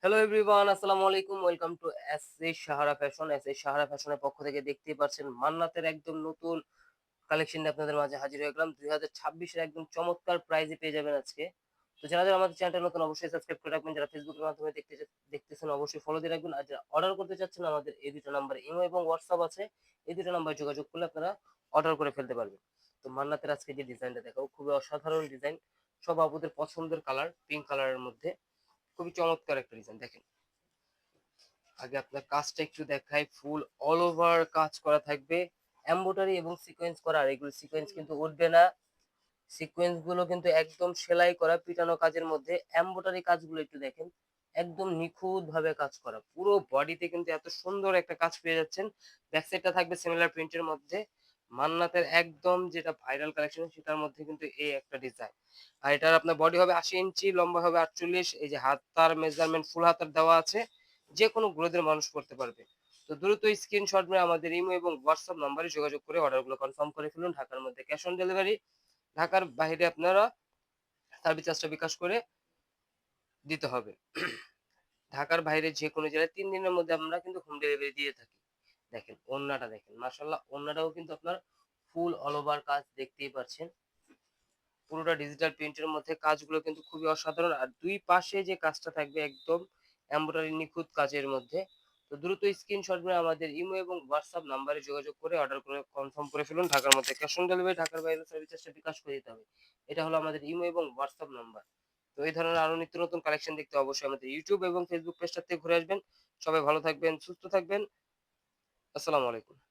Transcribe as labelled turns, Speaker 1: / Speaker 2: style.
Speaker 1: Hello everyone, আসসালামু আলাইকুম। Welcome to S Sahara fashion. Sahara ফ্যাশনের পক্ষ থেকে দেখতেই পাচ্ছেন মান্নাতের একদম নতুন কালেকশন নিয়ে আপনাদের মাঝে হাজির হয়ে গেলাম। 2026 এর একদম চমৎকার প্রাইজে পেয়ে যাবেন আজকে। তো যারা আমাদের চ্যানেলটা নতুন অবশ্যই সাবস্ক্রাইব করে রাখবেন। যারা ফেসবুকের মাধ্যমে দেখতেছেন অবশ্যই ফলো দিয়ে রাখবেন। আর যারা অর্ডার করতে চাচ্ছেন আমাদের এই দুটো নাম্বারে ইমো এবং হোয়াটসঅ্যাপ আছে। এই দুটো নাম্বারে যোগাযোগ করলে আপনারা অর্ডার করে ফেলতে পারবেন। তো মান্নাতের আজকে যে ডিজাইনটা দেখাবো খুবই অসাধারণ ডিজাইন। সব আপুদের পছন্দের কালার, পিঙ্ক কালারের মধ্যে। খুবই চমৎকার একটা ডিজাইন দেখেন। আগে আপনার কাজটা একটু দেখাই। ফুল অল ওভার কাজ করা থাকবে, এমব্রয়ডারি এবং সিকোয়েন্স করা। আর এগুলো সিকোয়েন্স কিন্তু উঠবে না। সিকোয়েন্স গুলো কিন্তু একদম সেলাই করা পিটানো কাজের মধ্যে। এমব্রয়ডারি কাজগুলো একটু দেখেন, একদম নিখুঁত ভাবে কাজ করা। পুরো বডিতে কিন্তু এত সুন্দর একটা কাজ পেয়ে যাচ্ছেন। ব্যাক সাইডটা থাকবে সিমিলার প্রিন্টের মধ্যে। মান্নাতের একদম যেটা ভাইরাল কালেকশন সেটার মধ্যে কিন্তু এই একটা ডিজাইন। আর এটার আপনার বডি হবে 80 ইঞ্চি, লম্বা হবে 48। এই যে হাতার মেজারমেন্ট ফুল হাতার দেওয়া আছে, যে কোনো গ্রোথের মানুষ করতে পারবে। তো দ্রুত স্ক্রিনশট নিয়ে আমাদের ইমো এবং হোয়াটসঅ্যাপ নাম্বারে যোগাযোগ করে অর্ডারগুলো কনফার্ম করে ফেলুন। ঢাকার মধ্যে ক্যাশ অন ডেলিভারি, ঢাকার বাইরে আপনারা সার্ভিস চার্জটা বিকাশ করে দিতে হবে। ঢাকার বাইরে যে কোনো জেলায় ৩ দিনের মধ্যে আমরা কিন্তু হোম ডেলিভারি দিয়ে থাকি। দেখেন ওড়নাটা দেখেন। মাশাআল্লাহ, ওড়নাটাও কিন্তু আপনার ফুল অল ওভার কাজ দেখতেই পাচ্ছেন। পুরোটা ডিজিটাল প্রিন্টের মধ্যে কাজগুলো কিন্তু খুবই অসাধারণ। আর ২ পাশে যে কাজটা থাকবে একদম এমব্রয়ডারি নিখুঁত কাজের মধ্যে। তো দ্রুত স্ক্রিনশট নিয়ে আমাদের ইমো এবং হোয়াটসঅ্যাপ নাম্বারে যোগাযোগ করে অর্ডার করে কনফার্ম করে ফেলুন। ঢাকার মধ্যে ক্যাশ অন ডেলিভারি, ঢাকার বাইরে সার্ভিস চার্জটা বিকাশ করে দিতে হবে। এটা হলো আমাদের ইমো এবং হোয়াটসঅ্যাপ নাম্বার। তো এই ধরনের আরো নিত্য নতুন কালেকশন দেখতে অবশ্যই আমাদের ইউটিউব এবং ফেসবুক পেজটাতে ঘুরে আসবেন। সবাই ভালো থাকবেন, সুস্থ থাকবেন। আসসালামু আলাইকুম।